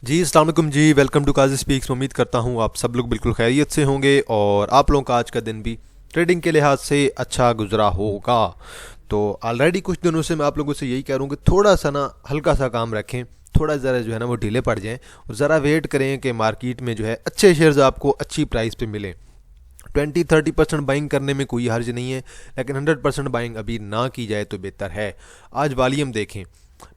जी अस्सलाम वालेकुम जी। Welcome to Kazi speaks. उम्मीद करता हूँ आप सब लोग बिल्कुल खैरियत से होंगे और आप लोगों का आज का दिन भी ट्रेडिंग के लिहाज से अच्छा गुजरा होगा। तो ऑलरेडी कुछ दिनों से मैं आप लोगों से यही कह रहा हूँ कि थोड़ा सा ना हल्का सा काम रखें, थोड़ा ज़रा जो है ना वो ढीले पड़ जाएं और ज़रा वेट करें कि मार्केट में जो है अच्छे शेयर्स आपको अच्छी प्राइस पे मिलें। 20-30% बाइंग करने में कोई हर्ज नहीं है, लेकिन 100% बाइंग अभी ना की जाए तो बेहतर है। आज वॉल्यूम देखें,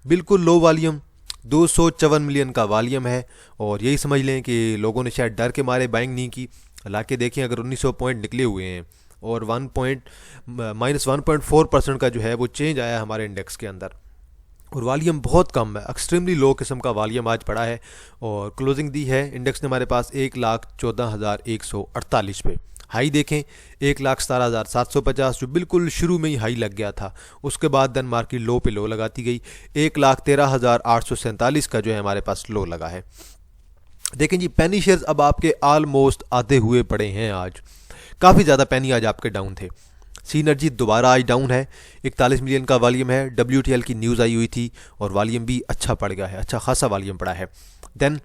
बिल्कुल लो वॉल्यूम, 254 मिलियन का वॉल्यूम है। और यही समझ लें कि लोगों ने शायद डर के मारे बाइंग नहीं की। हालांकि देखें, अगर 1900 पॉइंट निकले हुए हैं और -1.4% का जो है वो चेंज आया हमारे इंडेक्स के अंदर, और वॉल्यूम बहुत कम है, एक्सट्रीमली लो किस्म का वॉल्यूम आज पड़ा है। और क्लोजिंग दी है इंडेक्स ने हमारे पास 1,14,148 पे। हाई देखें 1,17,750, जो बिल्कुल शुरू में ही हाई लग गया था। उसके बाद देन मार्केट लो पे लो लगाती गई। 1,13,847 का जो है हमारे पास लो लगा है। देखें जी, पेनी शेयर्स अब आपके ऑलमोस्ट आधे हुए पड़े हैं। आज काफ़ी ज़्यादा पेनी आज आपके डाउन थे। सीनर्जी दोबारा आज डाउन है, 41 मिलियन का वॉल्यूम है। WTL की न्यूज़ आई हुई थी और वॉल्यूम भी अच्छा पड़ गया है, अच्छा खासा वॉल्यूम पड़ा है। देन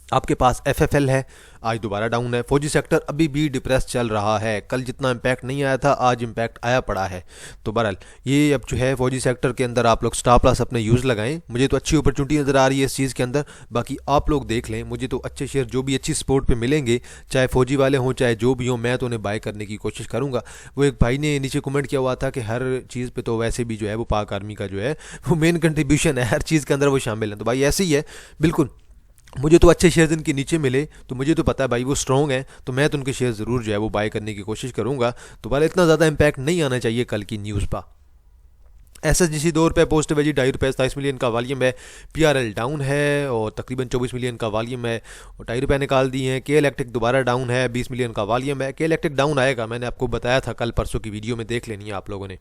आपके पास FFL है, आज दोबारा डाउन है। फौजी सेक्टर अभी भी डिप्रेस चल रहा है, कल जितना इम्पैक्ट नहीं आया था आज इम्पैक्ट आया पड़ा है। तो बहरहाल ये अब जो है फौजी सेक्टर के अंदर आप लोग स्टॉप लॉस अपने यूज़ लगाएं। मुझे तो अच्छी अपॉर्चुनिटी नज़र आ रही है इस चीज़ के अंदर, बाकी आप लोग देख लें। मुझे तो अच्छे शेयर जो भी अच्छी सपोर्ट पे मिलेंगे, चाहे फौजी वाले हों चाहे जो भी हों, मैं तो उन्हें बाय करने की कोशिश करूँगा। वो एक भाई ने नीचे कमेंट किया हुआ था कि हर चीज़ पे तो वैसे भी जो है वो पाक आर्मी का जो है वो मेन कंट्रीब्यूशन है, हर चीज़ के अंदर वो शामिल है। तो भाई ऐसे ही है बिल्कुल। मुझे तो अच्छे शेयर्स इनके नीचे मिले तो मुझे तो पता है भाई वो स्ट्रॉन्ग है, तो मैं तो उनके शेयर ज़रूर जो है वो बाय करने की कोशिश करूँगा। तो भाई इतना ज़्यादा इम्पैक्ट नहीं आना चाहिए कल की न्यूज़ पर। SSGC 2 रुपये पॉजिटिव है जी, 2.27 मिलियन का वॉल्यूम है। PRL डाउन है और तकरीबन 24 मिलियन का वॉल्यूम है और 2.5 रुपये निकाल दिए हैं। के इलेक्ट्रिक दोबारा डाउन है, 20 मिलियन का वॉल्यूम है। के इलेक्ट्रिक डाउन आएगा, मैंने आपको बताया था कल परसों की वीडियो में, देख लेनी है आप लोगों ने।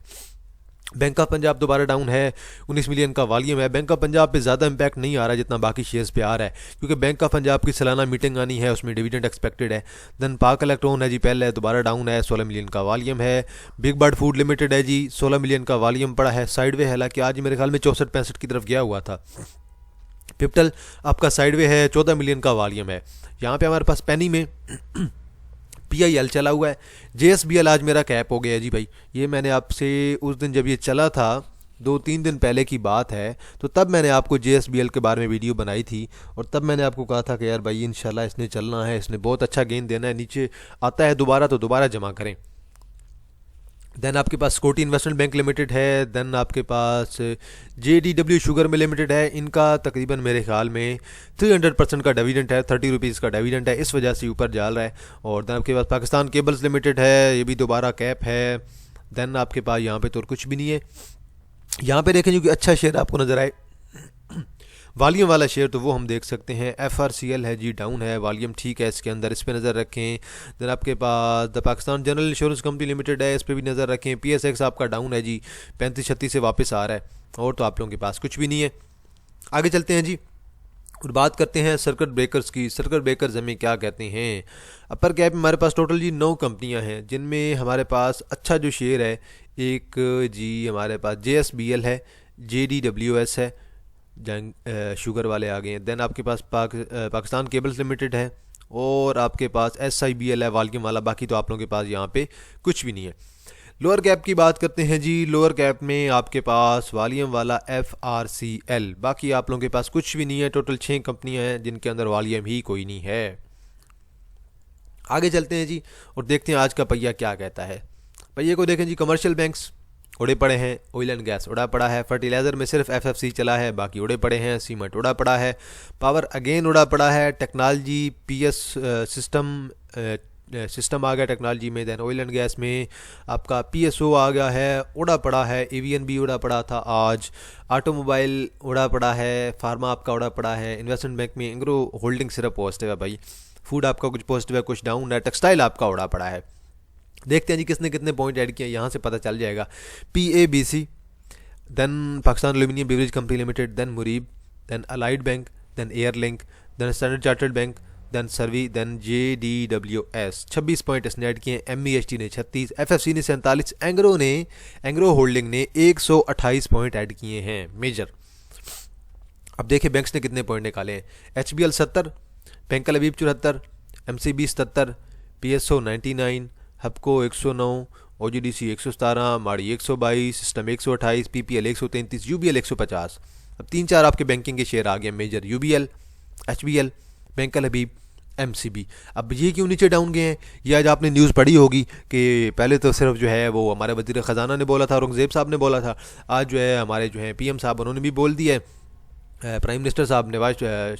बैंक ऑफ पंजाब दोबारा डाउन है, 19 मिलियन का वॉल्यूम है। बैंक ऑफ पंजाब पे ज़्यादा इम्पैक्ट नहीं आ रहा जितना बाकी शेयर्स पे आ रहा है, क्योंकि बैंक ऑफ पंजाब की सालाना मीटिंग आनी है, उसमें डिविडेंड एक्सपेक्टेड है। देन पाक इलेक्ट्रॉन है जी, पहले दोबारा डाउन है, 16 मिलियन का वॉल्यूम है। बिग बर्ड फूड लिमिटेड है जी, 16 मिलियन का वॉल्यूम पड़ा है, साइडवे है, हालांकि आज मेरे ख्याल में 64-65 की तरफ गया हुआ था। पिप्टल आपका साइडवे है, 14 मिलियन का वॉल्यूम है। यहाँ पे हमारे पास पेनी में PIL चला हुआ है। JSBL आज मेरा कैप हो गया है जी भाई। ये मैंने आपसे उस दिन जब ये चला था, 2-3 दिन पहले की बात है, तो तब मैंने आपको JSBL के बारे में वीडियो बनाई थी और तब मैंने आपको कहा था कि यार भाई इंशाल्लाह इसने चलना है, इसने बहुत अच्छा गेंद देना है, नीचे आता है दोबारा तो दोबारा जमा करें। देन आपके पास स्कोटी इन्वेस्टमेंट बैंक लिमिटेड है। देन आपके पास JDW शुगर में लिमिटेड है। इनका तकरीबन मेरे ख्याल में 300% का डिविडेंड है, 30 रुपीज़ का डिविडेंड है, इस वजह से ऊपर जा रहा है। और देन आपके पास पाकिस्तान केबल्स लिमिटेड है, ये भी दोबारा कैप है। देन आपके पास यहाँ पे तो और कुछ भी नहीं है। यहाँ पे देखें जो कि अच्छा शेयर आपको नज़र आए वॉल्यूम वाला शेयर, तो वो हम देख सकते हैं। FRCL है जी, डाउन है, वॉल्यूम ठीक है इसके अंदर, इस पर नज़र रखें। देन आपके पास the Pakistan General Insurance Company Limited है, इस पर भी नज़र रखें। PSX आपका डाउन है जी, 35-36 से वापस आ रहा है। और तो आप लोगों के पास कुछ भी नहीं है। आगे चलते हैं जी और बात करते हैं सर्किट ब्रेकर्स की। सर्किट ब्रेकर्स हमें क्या कहते हैं? अपर कैप में हमारे पास टोटल जी 9 कंपनियां हैं, जिनमें हमारे पास अच्छा जो शेयर है, एक जी हमारे पास JSBL है, JDWS है, जंग शुगर वाले आ गए हैं। देन आपके पास पाकिस्तान केबल्स लिमिटेड है और आपके पास SIBL है वॉल्यूम वाला। बाकी तो आप लोगों के पास यहाँ पे कुछ भी नहीं है। लोअर कैप की बात करते हैं जी। लोअर कैप में आपके पास वॉल्यूम वाला FRCL, बाकी आप लोगों के पास कुछ भी नहीं है। टोटल 6 कंपनियां हैं जिनके अंदर वॉल्यूम ही कोई नहीं है। आगे चलते हैं जी और देखते हैं आज का पहिया क्या कहता है। पहिए को देखें जी, कमर्शियल बैंक्स उड़े पड़े हैं, ऑयल एंड गैस उड़ा पड़ा है, फर्टिलाइज़र में सिर्फ FFC चला है, बाकी उड़े पड़े हैं, सीमेंट उड़ा पड़ा है, पावर अगेन उड़ा पड़ा है, टेक्नोलॉजी PS सिस्टम आ गया टेक्नोलॉजी में। देन ऑयल एंड गैस में आपका PSO आ गया है, उड़ा पड़ा है। एवियन भी उड़ा पड़ा था आज। ऑटोमोबाइल उड़ा पड़ा है, फार्मा आपका उड़ा पड़ा है। इन्वेस्टमेंट बैंक में एंग्रो होल्डिंग सिर्फ पॉजिटिव है भाई। फूड आपका कुछ पॉजिटिव है, कुछ डाउन है। टेक्सटाइल आपका उड़ा पड़ा है। देखते हैं जी किसने कितने पॉइंट ऐड किए, यहाँ से पता चल जाएगा। PABC, then Pakistan Aluminium Beverage Company Limited, then मुरीब, then Allied Bank, then Airlink, then Standard Chartered Bank, then सर्वी, देन JDWS। 26 पॉइंट इसने ऐड किए। MEHT ने 36, FFC ने 47, एंग्रो होल्डिंग ने 128 पॉइंट ऐड किए हैं मेजर। अब देखिए बैंक्स ने कितने पॉइंट निकाले हैं। HBL 70, बैंक अल हबीब 74, MCB 77, PSO 99, हबको 109, OGDC 117, माड़ी 122, सिस्टम 128, PPL 133, UBL 150। अब 3-4 आपके बैंकिंग के शेयर आ गए मेजर, UBL, HBL, बैंक अल हबीब, MCB। अब ये क्यों नीचे डाउन गए हैं? ये आज आपने न्यूज़ पढ़ी होगी कि पहले तो सिर्फ जो है वो हमारे वज़ीर ख़जाना ने बोला था, औरंगज़ेब साहब ने बोला था, आज जो है हमारे जो है PM साहब उन्होंने भी बोल दिया है, प्राइम मिनिस्टर साहब नवाज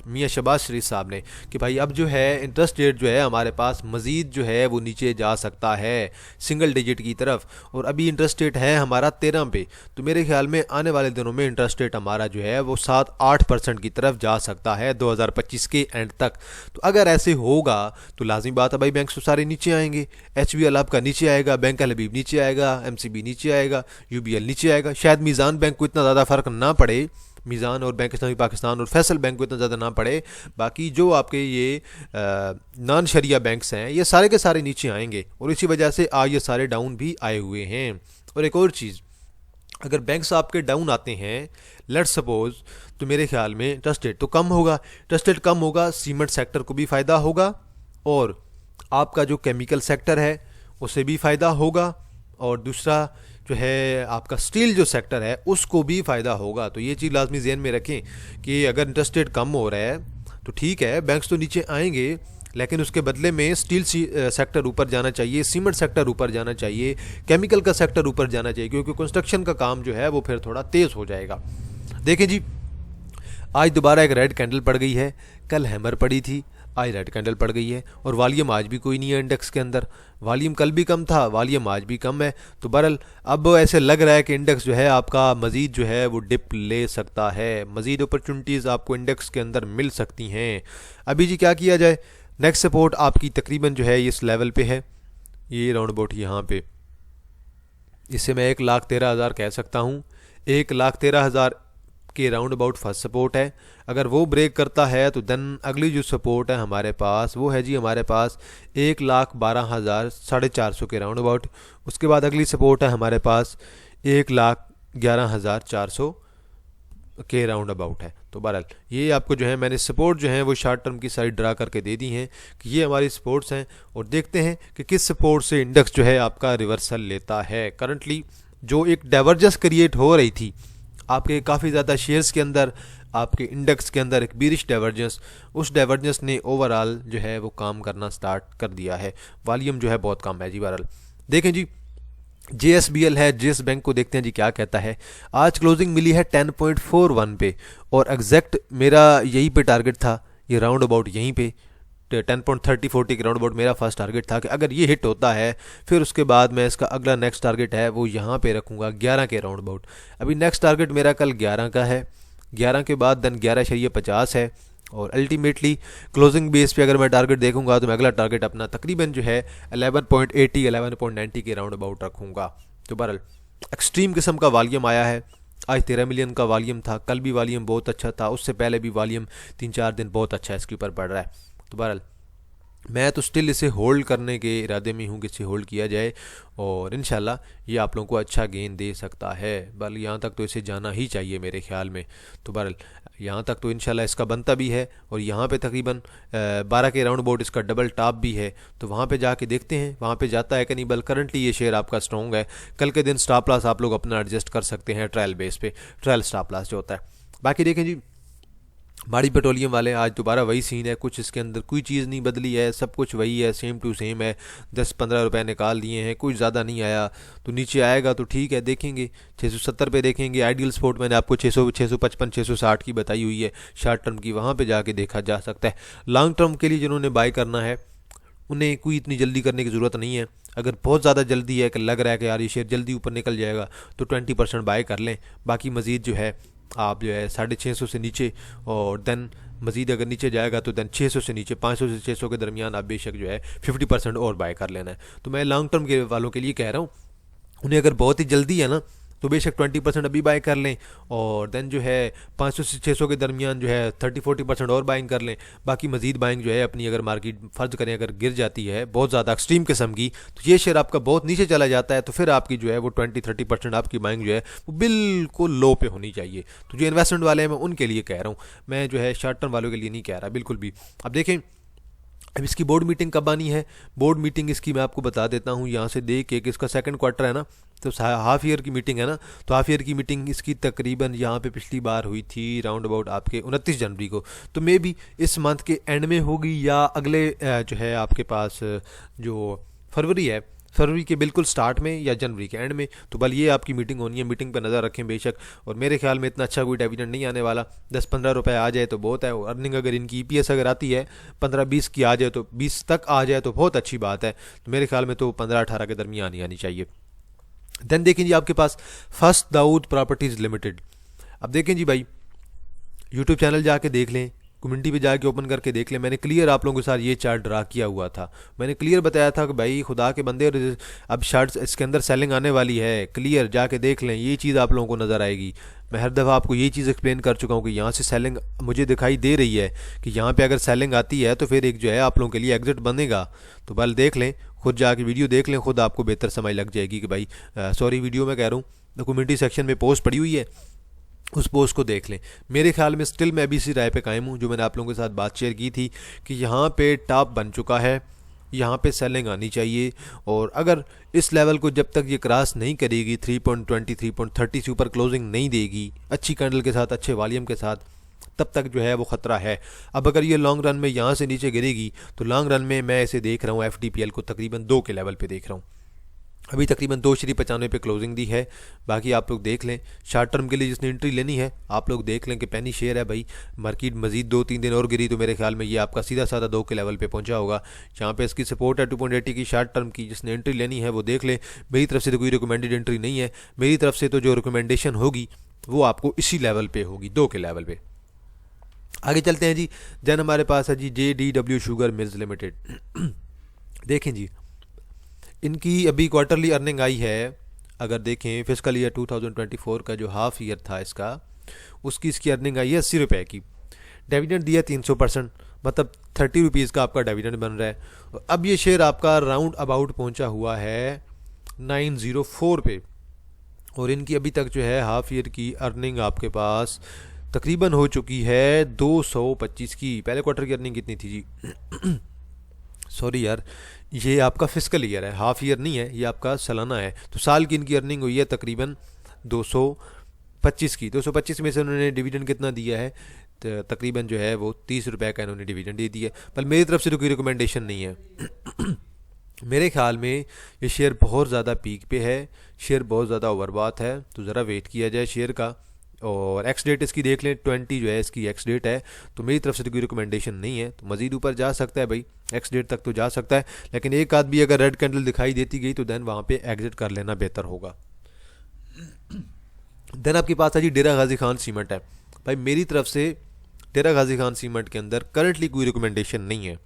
मियाँ शहबाज शरीफ साहब ने, कि भाई अब जो है इंटरेस्ट रेट जो है हमारे पास मज़ीद जो है वो नीचे जा सकता है सिंगल डिजिट की तरफ, और अभी इंटरेस्ट रेट है हमारा 13 पे। तो मेरे ख्याल में आने वाले दिनों में इंटरेस्ट रेट हमारा जो है वो 7-8% की तरफ जा सकता है 2025 के एंड तक। तो अगर ऐसे होगा तो लाजमी बात है भाई बैंक तो सारे नीचे आएंगे। HBL आपका नीचे आएगा, बैंक अल हबीब नीचे आएगा, MCB नीचे आएगा, UBL नीचे आएगा। शायद मीज़ान बैंक को इतना ज़्यादा फ़र्क ना पड़े, मीज़ान और बैंक इस्लामी पाकिस्तान और फैसल बैंक को इतना ज़्यादा ना पड़े, बाकी जो आपके ये नॉन शरिया बैंक्स हैं ये सारे के सारे नीचे आएंगे, और इसी वजह से आज ये सारे डाउन भी आए हुए हैं। और एक और चीज़, अगर बैंक्स आपके डाउन आते हैं लेट्स सपोज, तो मेरे ख्याल में इंटरेस्ट रेट तो कम होगा, इंटरेस्ट रेट कम होगा, सीमेंट सेक्टर को भी फ़ायदा होगा, और आपका जो केमिकल सेक्टर है उसे भी फ़ायदा होगा, और दूसरा जो है आपका स्टील जो सेक्टर है उसको भी फ़ायदा होगा। तो ये चीज़ लाजमी ज़हन में रखें कि अगर इंटरेस्ट रेट कम हो रहा है तो ठीक है बैंक्स तो नीचे आएंगे, लेकिन उसके बदले में स्टील सेक्टर ऊपर जाना चाहिए, सीमेंट सेक्टर ऊपर जाना चाहिए, केमिकल का सेक्टर ऊपर जाना चाहिए, क्योंकि कंस्ट्रक्शन का काम जो है वो फिर थोड़ा तेज़ हो जाएगा। देखें जी, आज दोबारा एक रेड कैंडल पड़ गई है, कल हैमर पड़ी थी, आज रेड कैंडल पड़ गई है, और वॉल्यूम आज भी कोई नहीं है इंडेक्स के अंदर। वॉल्यूम कल भी कम था, वॉल्यूम आज भी कम है। तो बहरहाल अब ऐसे लग रहा है कि इंडेक्स जो है आपका मज़ीद जो है वो डिप ले सकता है, मज़ीद अपॉर्चुनिटीज़ आपको इंडेक्स के अंदर मिल सकती हैं। अभी जी क्या किया जाए, नेक्स्ट सपोर्ट आपकी तकरीबन जो है इस लेवल पे है, ये राउंड अबाउट यहाँ पे, इसे मैं 1,13,000 कह सकता हूँ। 1,13,000 के राउंड अबाउट फर्स्ट सपोर्ट है। अगर वो ब्रेक करता है तो देन अगली जो सपोर्ट है हमारे पास वो है जी हमारे पास 1,12,400 के राउंड अबाउट। उसके बाद अगली सपोर्ट है हमारे पास 1,11,400 के राउंड अबाउट है। तो बहरहाल ये आपको जो है मैंने सपोर्ट जो है वो शॉर्ट टर्म की साइड ड्रा करके दे दी हैं कि ये हमारी सपोर्ट्स हैं, और देखते हैं कि किस सपोर्ट से इंडेक्स जो है आपका रिवर्सल लेता है। करंटली जो एक डाइवर्जेंस क्रिएट हो रही थी आपके काफ़ी ज़्यादा शेयर्स के अंदर, आपके इंडेक्स के अंदर एक बीरिश डाइवर्जेंस, उस डाइवर्जेंस ने ओवरऑल जो है वो काम करना स्टार्ट कर दिया है। वॉल्यूम जो है बहुत कम है जी। बहरहाल देखें जी, JSBL है, JS बैंक को देखते हैं जी क्या कहता है। आज क्लोजिंग मिली है 10.41 पे, और एग्जैक्ट मेरा यहीं पे टारगेट था, ये राउंड अबाउट यहीं पे 10.30-40 के राउंड अबाउट मेरा फर्स्ट टारगेट था कि अगर ये हिट होता है फिर उसके बाद मैं इसका अगला नेक्स्ट टारगेट है वो यहाँ पे रखूँगा 11 के राउंड अबाउट। अभी नेक्स्ट टारगेट मेरा कल 11 का है, 11 के बाद देन 11.50 है, और अल्टीमेटली क्लोजिंग बेस पे अगर मैं टारगेट देखूंगा तो मैं अगला टारगेट अपना तकरीबन जो है 11.80-11.90 के राउंड अबाउट रखूँगा। तो बहरहाल एक्सट्रीम किस्म का वॉल्यूम आया है, आज 13 मिलियन का वॉल्यूम था, कल भी वॉल्यूम बहुत अच्छा था, उससे पहले भी वॉल्यूम 3-4 दिन बहुत अच्छा इसके ऊपर बढ़ रहा है। तो बहरहाल मैं तो स्टिल इसे होल्ड करने के इरादे में हूँ कि इसे होल्ड किया जाए, और इंशाल्लाह ये आप लोगों को अच्छा गेन दे सकता है। बल यहाँ तक तो इसे जाना ही चाहिए मेरे ख्याल में। तो बहरहाल यहाँ तक तो इंशाल्लाह इसका बनता भी है, और यहाँ पे तकरीबन 12 के राउंड अबाउट इसका डबल टॉप भी है। तो वहाँ पे जाके देखते हैं वहाँ पे जाता है कि नहीं। बल करंटली ये शेयर आपका स्ट्रॉन्ग है, कल के दिन स्टॉप लॉस आप लोग अपना एडजस्ट कर सकते हैं ट्रायल बेस पे, ट्रायल स्टॉप लॉस जो होता है। बाकी देखें जी, माड़ी पेट्रोलियम वाले आज दोबारा वही सीन है, कुछ इसके अंदर कोई चीज़ नहीं बदली है, सब कुछ वही है, सेम टू सेम है। 10-15 रुपए निकाल दिए हैं, कुछ ज़्यादा नहीं आया। तो नीचे आएगा तो ठीक है, देखेंगे 670 पे देखेंगे। आइडियल स्पोर्ट मैंने आपको 600, 655, 660 की बताई हुई है शॉर्ट टर्म की, वहाँ पे जाके देखा जा सकता है। लॉन्ग टर्म के लिए जिन्होंने बाय करना है उन्हें कोई इतनी जल्दी करने की ज़रूरत नहीं है। अगर बहुत ज़्यादा जल्दी है कि लग रहा है कि यार ये शेयर जल्दी ऊपर निकल जाएगा तो 20% बाय कर लें। बाकी मज़ीद जो है आप जो है 650 से नीचे, और देन मज़ीद अगर नीचे जाएगा तो देन 600 से नीचे, 500 से 600 के दरमियान आप बेशक जो है 50% और बाय कर लेना है। तो मैं लॉन्ग टर्म के वालों के लिए कह रहा हूँ, उन्हें अगर बहुत ही जल्दी है ना तो बेशक 20% अभी बाय कर लें, और देन जो है 500 से 600 के दरमियान जो है 30-40% और बाइंग कर लें। बाकी मजीद बाइंग जो है अपनी, अगर मार्केट फ़र्ज़ करें अगर गिर जाती है बहुत ज़्यादा एक्सट्रीम किस्म की, तो ये शेयर आपका बहुत नीचे चला जाता है, तो फिर आपकी जो है वो 20-30% आपकी बाइंग जो है वो बिल्कुल लो पे होनी चाहिए। तो जो इन्वेस्टमेंट वाले हैं मैं उनके लिए कह रहा हूँ, मैं जो है शॉर्ट टर्म वालों के लिए नहीं कह रहा बिल्कुल भी। अब देखें अब इसकी बोर्ड मीटिंग कब आनी है। बोर्ड मीटिंग इसकी मैं आपको बता देता हूँ यहाँ से देख के कि इसका सेकंड क्वार्टर है ना, तो हाफ ईयर की मीटिंग है ना, तो हाफ ईयर की मीटिंग इसकी तकरीबन यहाँ पे पिछली बार हुई थी राउंड अबाउट आपके 29 जनवरी को, तो मे बी इस मंथ के एंड में होगी या अगले जो है आपके पास जो फरवरी है, फरवरी के बिल्कुल स्टार्ट में या जनवरी के एंड में। तो बल ये आपकी मीटिंग होनी है, मीटिंग पर नज़र रखें बेशक। और मेरे ख्याल में इतना अच्छा कोई डिविडेंड नहीं आने वाला, 10-15 रुपए आ जाए तो बहुत है। और अर्निंग अगर इनकी ईपीएस अगर आती है 15-20 की आ जाए, तो 20 तक आ जाए तो बहुत अच्छी बात है। तो मेरे ख्याल में तो 15-18 के दरमियान आनी चाहिए। देन देखें जी आपके पास फर्स्ट दाऊद प्रॉपर्टीज़ लिमिटेड। अब देखें जी भाई, यूट्यूब चैनल जाके देख लें, कम्युनिटी पे जाके ओपन करके देख लें, मैंने क्लियर आप लोगों के साथ ये चार्ट ड्रा किया हुआ था। मैंने क्लियर बताया था कि भाई खुदा के बंदे अब शार्ट्स इसके अंदर सेलिंग आने वाली है, क्लियर जाके देख लें, ये चीज़ आप लोगों को नज़र आएगी। मैं हर दफ़ा आपको ये चीज़ एक्सप्लेन कर चुका हूँ कि यहाँ से सेलिंग मुझे दिखाई दे रही है कि यहाँ पे अगर सेलिंग आती है तो फिर एक जो है आप लोगों के लिए एग्जिट बनेगा। तो बल देख लें, खुद जाके वीडियो देख लें, खुद आपको बेहतर समझ लग जाएगी कि भाई सॉरी वीडियो में कह रहा हूँ, कम्युनिटी सेक्शन में पोस्ट पड़ी हुई है, उस पोस्ट को देख लें। मेरे ख्याल में स्टिल मैं भी इसी राय पे कायम हूँ जो मैंने आप लोगों के साथ बात शेयर की थी कि यहाँ पे टॉप बन चुका है, यहाँ पे सेलिंग आनी चाहिए। और अगर इस लेवल को जब तक ये क्रॉस नहीं करेगी 3.20 3.30 से ऊपर क्लोजिंग नहीं देगी अच्छी कैंडल के साथ, अच्छे वॉल्यूम के साथ, तब तक जो है वो ख़तरा है। अब अगर ये लॉन्ग रन में यहाँ से नीचे गिरेगी तो लॉन्ग रन में मैं इसे देख रहा हूँ FDPL को तकरीबन 2 के लेवल पे देख रहा हूँ। अभी तकरीबन 2.95 पे क्लोजिंग दी है। बाकी आप लोग देख लें, शॉर्ट टर्म के लिए जिसने एंट्री लेनी है आप लोग देख लें कि पेनी शेयर है भाई, मार्केट मजीद 2-3 दिन और गिरी तो मेरे ख्याल में ये आपका सीधा साधा 2 के लेवल पे पहुंचा होगा। यहाँ पे इसकी सपोर्ट है 2.80 की शॉर्ट टर्म की, जिसने एंट्री लेनी है वो देख ले। मेरी तरफ से तो कोई रिकमेंडेड एंट्री नहीं है, मेरी तरफ से तो जो रिकमेंडेशन होगी वो आपको इसी लेवल पे होगी, 2 के लेवल पे। आगे चलते हैं जी। देन हमारे पास है जी JDW शुगर मिल्स लिमिटेड। देखें जी, इनकी अभी क्वार्टरली अर्निंग आई है, अगर देखें फिस्कल ईयर 2024 का जो हाफ ईयर था इसका, उसकी इसकी अर्निंग आई है 80 रुपये की। डिविडेंड दिया 300%, मतलब 30 रुपीज़ का आपका डिविडेंड बन रहा है। अब ये शेयर आपका राउंड अबाउट पहुंचा हुआ है 904 पे, और इनकी अभी तक जो है हाफ ईयर की अर्निंग आपके पास तकरीबन हो चुकी है 225 की। पहले क्वार्टर की अर्निंग कितनी थी जी? सॉरी यार, ये आपका फिस्कल ईयर है, हाफ ईयर नहीं है, ये आपका सालाना है। तो साल की इनकी अर्निंग हुई है तकरीबन 225 की। 225 में से उन्होंने डिविडेंड कितना दिया है, तकरीबन जो है वो 30 रुपये का इन्होंने डिविडेंड दे दिया। पर मेरी तरफ से तो कोई रिकमेंडेशन नहीं है। मेरे ख्याल में ये शेयर बहुत ज़्यादा पीक पे है, शेयर बहुत ज़्यादा ओवरबॉट है, तो ज़रा वेट किया जाए शेयर का। और एक्स डेट इसकी देख लें, 20 जो है इसकी एक्स डेट है, तो मेरी तरफ से तो कोई रिकमेंडेशन नहीं है। तो मज़ीद ऊपर जा सकता है भाई, एक्स डेट तक तो जा सकता है, लेकिन एक आध भी अगर रेड कैंडल दिखाई देती गई तो देन वहाँ पे एग्जिट कर लेना बेहतर होगा। देन आपके पास है जी डेरा गाजी खान सीमेंट है। भाई मेरी तरफ से डेरा गाजी खान सीमेंट के अंदर करंटली कोई रिकमेंडेशन नहीं है।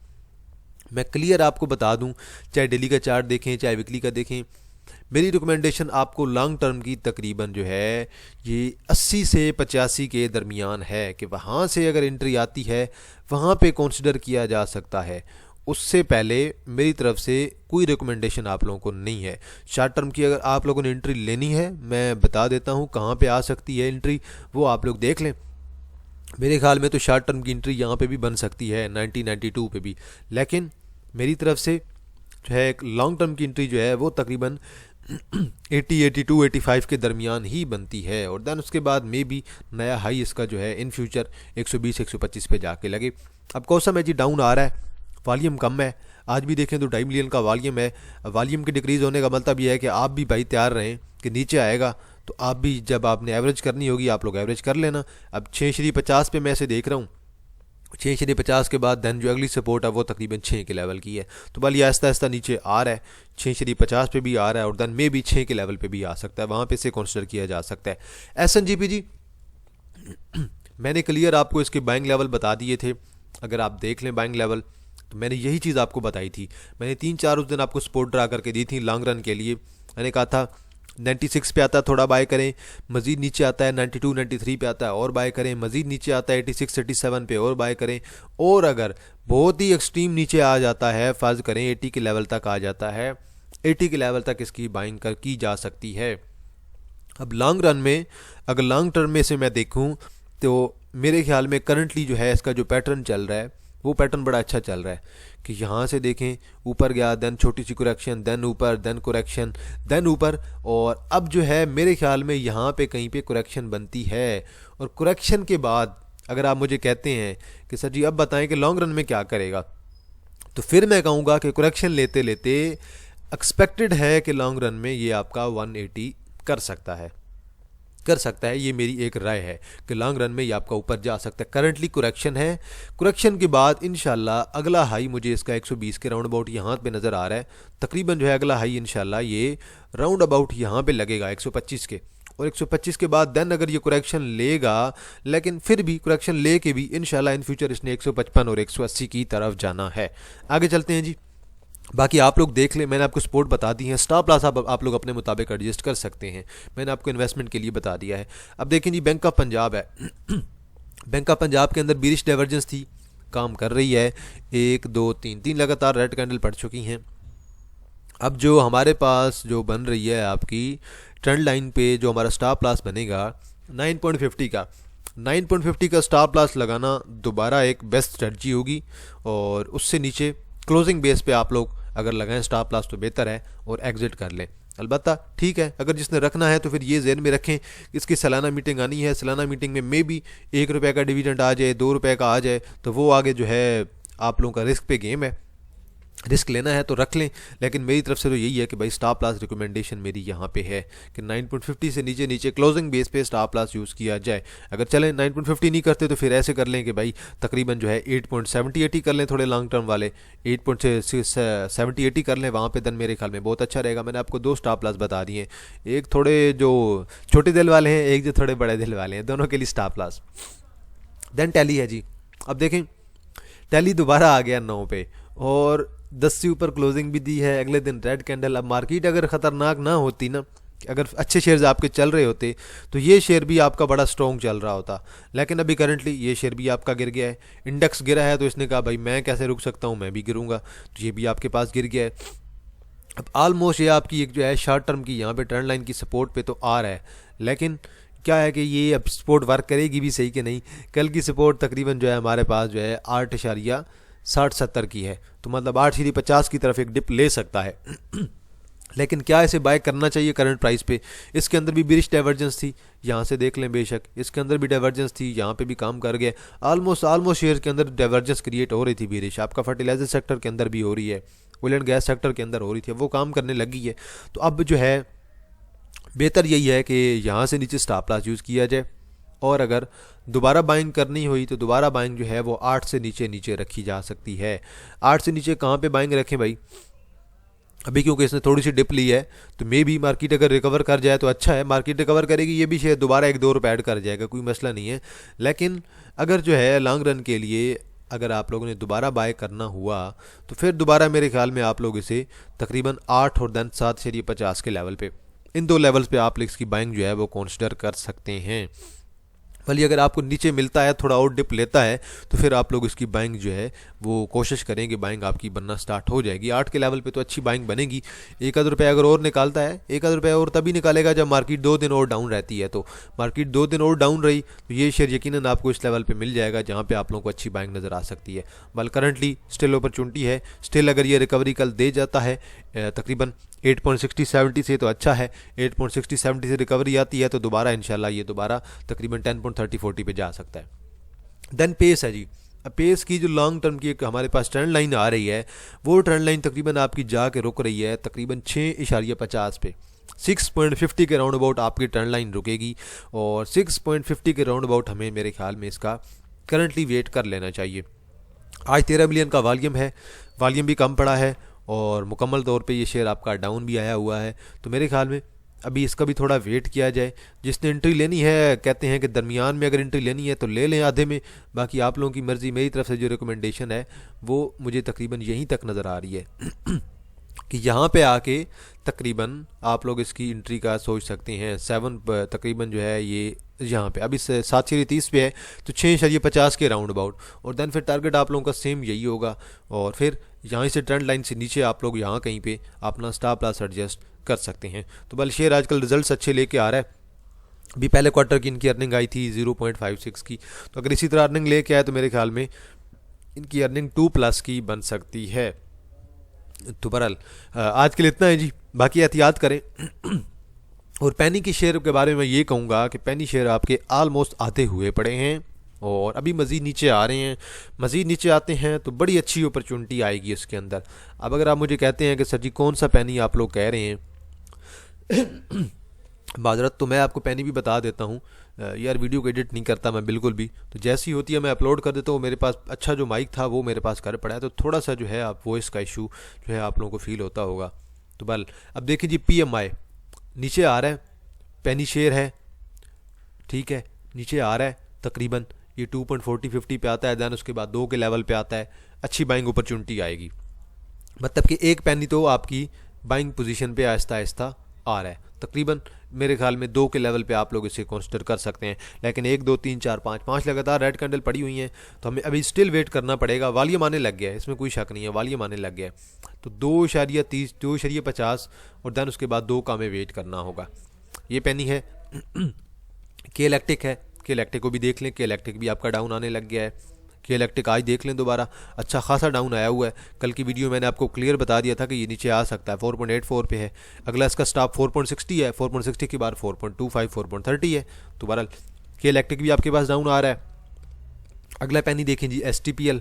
मैं क्लियर आपको बता दूं, चाहे डेली का चार्ट देखें चाहे वीकली का देखें, मेरी रिकमेंडेशन आपको लॉन्ग टर्म की तकरीबन जो है ये 80 से 85 के दरमियान है कि वहाँ से अगर एंट्री आती है वहाँ पे कंसिडर किया जा सकता है। उससे पहले मेरी तरफ से कोई रिकमेंडेशन आप लोगों को नहीं है। शॉर्ट टर्म की अगर आप लोगों ने एंट्री लेनी है, मैं बता देता हूँ कहाँ पे आ सकती है एंट्री, वो आप लोग देख लें। मेरे ख्याल में तो शॉर्ट टर्म की एंट्री यहाँ पे भी बन सकती है 1992 पे भी, लेकिन मेरी तरफ से जो है एक लॉन्ग टर्म की एंट्री जो है वो तकरीबन 80, 82, 85 के दरमियान ही बनती है। और देन उसके बाद मे भी नया हाई इसका जो है इन फ्यूचर 120, 125 पे जाके लगे। अब कौन है जी डाउन आ रहा है, वॉल्यूम कम है, आज भी देखें तो 2.5 मिलियन का वॉल्यूम है। वॉल्यूम के डिक्रीज़ होने का मतलब ये है कि आप भी भाई तैयार रहें कि नीचे आएगा, तो आप भी जब आपने एवरेज करनी होगी आप लोग एवरेज कर लेना। अब 6.50 पे मैं इसे देख रहा हूँ, 6.50 के बाद दैन जो अगली सपोर्ट है वो तकरीबन 6 के लेवल की है। तो बल ये आहिस्ता आहिस्ता नीचे आ रहा है, 6.50 पे भी आ रहा है और दैन मे भी 6 के लेवल पे भी आ सकता है, वहाँ पे से कंसिडर किया जा सकता है। SNGP जी मैंने क्लियर आपको इसके बाइंग लेवल बता दिए थे, अगर आप देख लें बाइंग लेवल तो मैंने यही चीज़ आपको बताई थी। मैंने 3-4 उस दिन आपको सपोर्ट ड्रा करके दी थी लॉन्ग रन के लिए। मैंने कहा था 96 पे आता है थोड़ा बाय करें, मज़ीद नीचे आता है 92 93 पे आता है और बाय करें, मज़ीद नीचे आता है 86 87 पे और बाय करें, और अगर बहुत ही एक्सट्रीम नीचे आ जाता है, फ़र्ज़ करें 80 के लेवल तक आ जाता है, 80 के लेवल तक इसकी बाइंग की जा सकती है। अब लॉन्ग रन में अगर लॉन्ग टर्म में से मैं देखूं तो मेरे ख्याल में करंटली जो है इसका जो पैटर्न चल रहा है वो पैटर्न बड़ा अच्छा चल रहा है कि यहाँ से देखें ऊपर गया, देन छोटी सी करेक्शन, देन ऊपर, देन करेक्शन, देन ऊपर, और अब जो है मेरे ख्याल में यहाँ पे कहीं पे करेक्शन बनती है। और करेक्शन के बाद अगर आप मुझे कहते हैं कि सर जी अब बताएं कि लॉन्ग रन में क्या करेगा, तो फिर मैं कहूँगा कि करेक्शन लेते लेते एक्सपेक्टेड है कि लॉन्ग रन में ये आपका 180 कर सकता है, ये मेरी एक राय है कि लॉन्ग रन में ये आपका ऊपर जा सकता है। करंटली करेक्शन है, करेक्शन के बाद इंशाल्लाह अगला हाई मुझे इसका 120 के राउंड अबाउट यहाँ पे नज़र आ रहा है, तकरीबन जो है अगला हाई इंशाल्लाह ये राउंड अबाउट यहाँ पे लगेगा 125 के, और 125 के बाद देन अगर ये करेक्शन लेगा, लेकिन फिर भी करेक्शन ले के भी इंशाल्लाह इन फ्यूचर इसने 155 और 180 की तरफ जाना है। आगे चलते हैं जी, बाकी आप लोग देख लें, मैंने आपको सपोर्ट बता दी है, स्टॉप लॉस आप लोग अपने मुताबिक एडजस्ट कर सकते हैं, मैंने आपको इन्वेस्टमेंट के लिए बता दिया है। अब देखें जी, बैंक ऑफ पंजाब है बैंक ऑफ पंजाब के अंदर बीरिश डाइवर्जेंस थी, काम कर रही है, 1 2 3 लगातार रेड कैंडल पड़ चुकी हैं। अब जो हमारे पास जो बन रही है आपकी ट्रेंड लाइन पे जो हमारा स्टॉप लॉस बनेगा 9.50 का, 9.50 का स्टॉप लॉस लगाना दोबारा एक बेस्ट स्ट्रेटजी होगी, और उससे नीचे क्लोजिंग बेस पे आप लोग अगर लगाएं स्टॉप लॉस तो बेहतर है और एग्जिट कर लें। अलबत्ता ठीक है, अगर जिसने रखना है तो फिर ये ज़हन में रखें, इसकी सालाना मीटिंग आनी है, सालाना मीटिंग में मे बी ₹1 का डिविडेंड आ जाए, ₹2 का आ जाए, तो वो आगे जो है आप लोगों का रिस्क पे गेम है, रिस्क लेना है तो रख लें। लेकिन मेरी तरफ से तो यही है कि भाई स्टॉप लॉस रिकमेंडेशन मेरी यहाँ पे है कि 9.50 से नीचे नीचे क्लोजिंग बेस पे स्टॉप लॉस यूज़ किया जाए। अगर चलें 9.50 नहीं करते तो फिर ऐसे कर लें कि भाई तकरीबन जो है 8.70-80 कर लें, थोड़े लॉन्ग टर्म वाले 8.70-80 कर लें, वहाँ पे देन मेरे ख्याल में बहुत अच्छा रहेगा। मैंने आपको 2 स्टॉप लॉस बता दिए, एक थोड़े जो छोटे दिल वाले हैं, एक जो थोड़े बड़े दिल वाले हैं, दोनों के लिए स्टॉप लॉस। देन टैली है जी, अब देखें टैली दोबारा आ गया 9 पे और 10 से ऊपर क्लोजिंग भी दी है, अगले दिन रेड कैंडल। अब मार्केट अगर ख़तरनाक ना होती ना, अगर अच्छे शेयर्स आपके चल रहे होते तो ये शेयर भी आपका बड़ा स्ट्रॉन्ग चल रहा होता, लेकिन अभी करंटली ये शेयर भी आपका गिर गया है। इंडेक्स गिरा है तो इसने कहा भाई मैं कैसे रुक सकता हूँ, मैं भी गिरूंगा, तो ये भी आपके पास गिर गया है। अब ऑलमोस्ट ये आपकी एक जो है शॉर्ट टर्म की यहाँ पे ट्रेंड लाइन की सपोर्ट पे तो आ रहा है, लेकिन क्या है कि ये अब सपोर्ट वर्क करेगी भी सही कि नहीं। कल की सपोर्ट तकरीबन जो है हमारे पास जो है 8.60-70 की है, तो मतलब 8.50 की तरफ एक डिप ले सकता है लेकिन क्या इसे बाय करना चाहिए करंट प्राइस पे? इसके अंदर भी बिरिश डाइवर्जेंस थी, यहाँ से देख लें, बेशक इसके अंदर भी डाइवर्जेंस थी, यहाँ पे भी काम कर गया। ऑलमोस्ट शेयर के अंदर डाइवर्जेंस क्रिएट हो रही थी बिरिश, आपका फर्टिलाइजर सेक्टर के अंदर भी हो रही है, ऑयल एंड गैस सेक्टर के अंदर हो रही थी, वो काम करने लगी है। तो अब जो है बेहतर यही है कि यहाँ से नीचे स्टॉप लॉस यूज़ किया जाए, और अगर दोबारा बाइंग करनी हुई तो दोबारा बाइंग जो है वो 8 से नीचे रखी जा सकती है। 8 से नीचे कहाँ पे बाइंग रखें भाई? अभी क्योंकि इसने थोड़ी सी डिप ली है तो मे भी मार्केट अगर रिकवर कर जाए तो अच्छा है, मार्केट रिकवर करेगी, ये भी शेयर दोबारा 1-2 रुपये ऐड कर जाएगा, कोई मसला नहीं है। लेकिन अगर जो है लॉन्ग रन के लिए अगर आप लोगों ने दोबारा बाय करना हुआ तो फिर दोबारा मेरे ख्याल में आप लोग इसे तकरीबन 8 और देन 7.50 के लेवल पे, इन 2 लेवल्स पे आप इसकी बाइंग जो है वो कंसिडर कर सकते हैं। भले अगर आपको नीचे मिलता है, थोड़ा और डिप लेता है, तो फिर आप लोग इसकी बाइंग जो है वो कोशिश करेंगे, बाइंग आपकी बनना स्टार्ट हो जाएगी। 8 के लेवल पे तो अच्छी बाइंग बनेगी। 1 रुपये अगर और निकालता है, 1 रुपये और तभी निकालेगा जब मार्केट 2 दिन और डाउन रहती है। तो मार्केट 2 दिन और डाउन रही तो ये शेयर यकीनन आपको इस लेवल पे मिल जाएगा जहाँ पे आप लोगों को अच्छी बाइंग नज़र आ सकती है। बल करंटली स्टिल अपॉर्चुनिटी है, स्टिल अगर ये रिकवरी कल दे जाता है तकरीबन 8.60-70 से तो अच्छा है, 8.60-70 से रिकवरी आती है तो दोबारा इंशाल्लाह ये दोबारा तकरीबन 10.30-40 पे जा सकता है। देन पेस है जी, पेस की जो लॉन्ग टर्म की एक हमारे पास ट्रेंड लाइन आ रही है, वो ट्रेंड लाइन तकरीबन आपकी जाके रुक रही है तकरीबन 6.50 पे, 6.50 के राउंड अबाउट आपकी ट्रेंड लाइन रुकेगी, और 6.50 के राउंड अबाउट हमें मेरे ख्याल में इसका करंटली वेट कर लेना चाहिए। आज 13 मिलियन का वॉल्यूम है, वॉल्यूम भी कम पड़ा है और मुकम्मल तौर पे ये शेयर आपका डाउन भी आया हुआ है, तो मेरे ख्याल में अभी इसका भी थोड़ा वेट किया जाए। जिसने एंट्री लेनी है, कहते हैं कि दरमियान में अगर एंट्री लेनी है तो ले लें आधे में, बाकी आप लोगों की मर्ज़ी। मेरी तरफ से जो रिकमेंडेशन है वो मुझे तकरीबन यहीं तक नज़र आ रही है कि यहाँ पे आके तकरीबन आप लोग इसकी एंट्री का सोच सकते हैं 7 तकरीबन जो है ये यहाँ पे अभी 7.30 पे है, तो 6.50 के राउंड अबाउट, और देन फिर टारगेट आप लोगों का सेम यही होगा। और फिर यहाँ से ट्रेंड लाइन से नीचे आप लोग यहाँ कहीं पे अपना स्टॉप लॉस एडजस्ट कर सकते हैं। तो बल शेयर आजकल रिजल्ट्स अच्छे लेके आ रहा है। अभी पहले क्वार्टर की इनकी अर्निंग आई थी 0.56 की, तो अगर इसी तरह अर्निंग लेके आए तो मेरे ख्याल में इनकी अर्निंग 2+ की बन सकती है। तो बहरहाल आज के लिए इतना है जी, बाकी एहतियात करें। और पेनी के शेयर के बारे में ये कहूँगा कि पेनी शेयर आपके आलमोस्ट आते हुए पड़े हैं और अभी मज़ीद नीचे आ रहे हैं। मज़ीद नीचे आते हैं तो बड़ी अच्छी अपॉर्चुनिटी आएगी इसके अंदर। अब अगर आप मुझे कहते हैं कि सर जी कौन सा पेनी आप लोग कह रहे हैं माजरत, तो मैं आपको पेनी भी बता देता हूँ यार, वीडियो को एडिट नहीं करता मैं बिल्कुल भी, तो जैसी होती है मैं अपलोड कर देता हूँ। मेरे पास अच्छा जो माइक था वो मेरे पास घर पड़ा है, तो थोड़ा सा जो है आप वॉइस का इशू जो है आप लोगों को फील होता होगा। तो बल अब देखिए जी, PMI नीचे आ रहा है, पेनी शेयर है, ठीक है, नीचे आ रहा है तकरीबन ये 2.40-50 पे आता है, दैन उसके बाद 2 के लेवल पे आता है, अच्छी बाइंग अपॉर्चुनिटी आएगी। मतलब कि एक पेनी तो आपकी बाइंग पोजीशन पे आहिस्ता आहिस्ता आ रहा है, तकरीबन मेरे ख्याल में 2 के लेवल पे आप लोग इसे कंसिडर कर सकते हैं। लेकिन 1 2 3 4 5 लगातार रेड कैंडल पड़ी हुई हैं, तो हमें अभी स्टिल वेट करना पड़ेगा। वॉल्यूम आने लग गया है, इसमें कोई शक नहीं है, वॉल्यूम आने लग गया है। तो 2.30 2.50 और दैन उसके बाद 2 का हमें वेट करना होगा। ये पेनी है। के इलेक्ट्रिक है, के इलेक्ट्रिक को भी देख लें, के इलेक्ट्रिक भी आपका डाउन आने लग गया है। के इलेक्ट्रिक आज देख लें दोबारा अच्छा खासा डाउन आया हुआ है। कल की वीडियो मैंने आपको क्लियर बता दिया था कि ये नीचे आ सकता है, 4.84 पे है। अगला इसका स्टॉप 4.60 है, 4.60 के बाद 4.25 4.30 है। तो बहरहाल के इलेक्ट्रिक भी आपके पास डाउन आ रहा है। अगला पेनी देखें जी, STPL,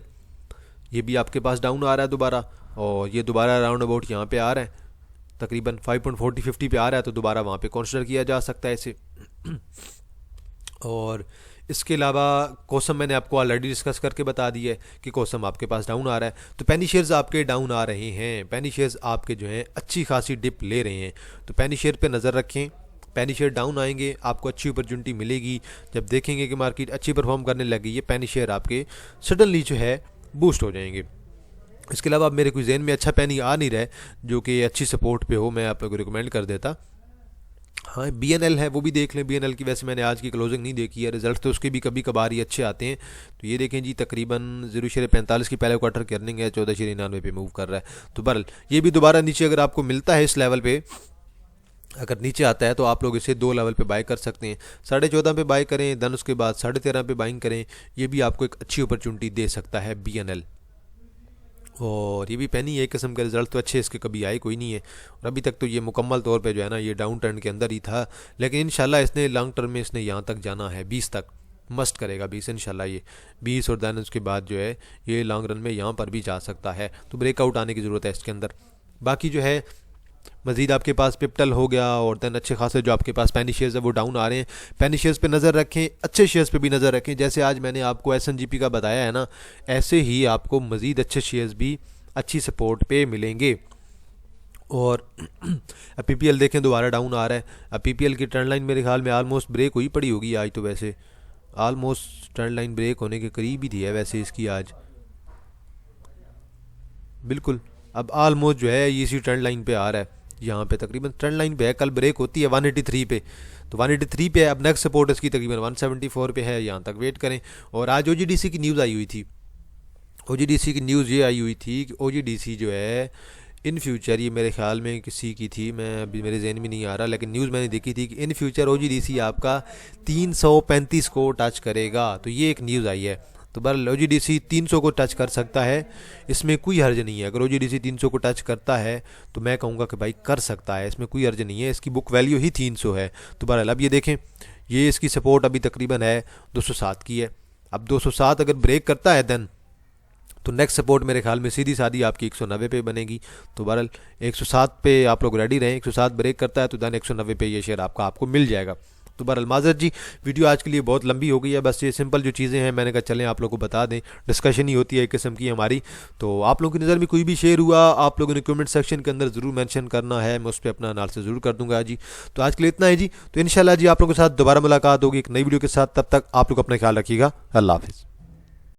ये भी आपके पास डाउन आ रहा है दोबारा, और ये दोबारा राउंड अबाउट यहाँ पे आ रहा है, तकरीबन 5.40-50 पे आ रहा है, तो दोबारा वहाँ पे कंसिडर किया जा सकता है इसे। और इसके अलावा कोसम मैंने आपको ऑलरेडी डिस्कस करके बता दिया है कि कोसम आपके पास डाउन आ रहा है। तो पेनी शेयर्स आपके डाउन आ रहे हैं, पेनी शेयर्स आपके जो हैं अच्छी खासी डिप ले रहे हैं, तो पेनी शेयर पे नज़र रखें। पेनी शेयर डाउन आएंगे, आपको अच्छी अपॉर्चुनिटी मिलेगी। जब देखेंगे कि मार्केट अच्छी परफॉर्म करने लगी, ये पेनी शेयर आपके सडनली जो है बूस्ट हो जाएंगे। इसके अलावा अब मेरे कोई जहन में अच्छा पेनी आ नहीं रहा है जो कि अच्छी सपोर्ट पे हो, मैं आप लोगों को रिकमेंड कर देता। हाँ, BNL है, वो भी देख लें। BNL की वैसे मैंने आज की क्लोजिंग नहीं देखी है, रिजल्ट तो उसके भी कभी कभार ही अच्छे आते हैं। तो ये देखें जी, तकरीबन 0.45 की पहले क्वार्टर की अर्निंग है, 14.99 पे मूव कर रहा है। तो बहरहाल ये भी दोबारा नीचे अगर आपको मिलता है इस लेवल पे, अगर नीचे आता है तो आप लोग इसे 2 लेवल पे बाय कर सकते हैं। 14.5 पे बाय करें, देन उसके बाद 13.5 पे बाइंग करें, ये भी आपको एक अच्छी अपॉर्चुनिटी दे सकता है BNL। और ये भी पेनी एक किस्म का रिजल्ट तो अच्छे इसके कभी आए कोई नहीं है, और अभी तक तो ये मुकम्मल तौर पे जो है ना ये डाउन ट्रेंड के अंदर ही था। लेकिन इंशाल्लाह इसने लॉन्ग टर्म में इसने यहाँ तक जाना है, 20 तक मस्ट करेगा, 20 इंशाल्लाह, ये 20 और देन उसके बाद जो है ये लॉन्ग रन में यहाँ पर भी जा सकता है। तो ब्रेकआउट आने की ज़रूरत है इसके अंदर। बाकी जो है मज़ीद आपके पास पिप्टल हो गया, और देन अच्छे खासे जो आपके पास पेनी शेयर्स है वो डाउन आ रहे हैं। पेनी शेयर्स पे नज़र रखें, अच्छे शेयर्स पे भी नज़र रखें। जैसे आज मैंने आपको SNGP का बताया है ना, ऐसे ही आपको मज़ीद अच्छे शेयर्स भी अच्छी सपोर्ट पे मिलेंगे। और अब PPL देखें दोबारा डाउन आ रहा है। अब PPL की ट्रेंड लाइन मेरे ख्याल में आलमोस्ट ब्रेक हुई पड़ी होगी आज, तो वैसे आलमोस्ट ट्रेंड लाइन ब्रेक होने के करीब ही थी है वैसे इसकी आज, बिल्कुल। अब आलमोस्ट जो है ये इसी ट्रेंड लाइन पे आ रहा है, यहाँ पे तकरीबन ट्रेंड लाइन पे है। कल ब्रेक होती है 183 पे, तो 183 पे है। अब नेक्स्ट सपोर्ट इसकी तकरीबन 174 पे है, यहाँ तक वेट करें। और आज OGDC की न्यूज़ आई हुई थी, OGDC की न्यूज़ ये आई हुई थी कि OGDC जो है इन फ्यूचर, ये मेरे ख्याल में किसी की थी, मैं अभी मेरे जहन में नहीं आ रहा, लेकिन न्यूज़ मैंने देखी थी कि इन फ्यूचर OGDC आपका 335 को टच करेगा। तो ये एक न्यूज़ आई है। तो बहरहाल OGDC 300 को टच कर सकता है, इसमें कोई हर्ज नहीं है। अगर OGDC 300 को टच करता है तो मैं कहूँगा कि भाई कर सकता है, इसमें कोई हर्ज नहीं है, इसकी बुक वैल्यू ही 300 है। तो बहरहाल अब ये देखें, ये इसकी सपोर्ट अभी तकरीबन है 207 की है। अब 207 अगर ब्रेक करता है देन तो नेक्स्ट सपोर्ट मेरे ख्याल में सीधी सादी आपकी 190 पे बनेगी। तो बहरहाल 107 पे आप लोग रेडी रहें, 107 ब्रेक करता है तो देन 190 पे ये शेयर आपको मिल जाएगा। तो बहरहाल माजरत जी, वीडियो आज के लिए बहुत लंबी हो गई है, बस ये सिंपल जो चीज़ें हैं मैंने कहा चलें आप लोगों को बता दें, डिस्कशन ही होती है एक किस्म की हमारी। तो आप लोगों की नज़र में कोई भी शेयर हुआ आप लोगों ने कमेंट सेक्शन के अंदर ज़रूर मेंशन करना है, मैं उस पर अपना एनालिसिस ज़रूर कर दूंगा जी। तो आज के लिए इतना है जी, तो इंशाल्लाह जी आप लोगों के साथ दोबारा मुलाकात होगी एक नई वीडियो के साथ। तब तक आप लोग अपना ख्याल रखिएगा। अल्लाह हाफिज़।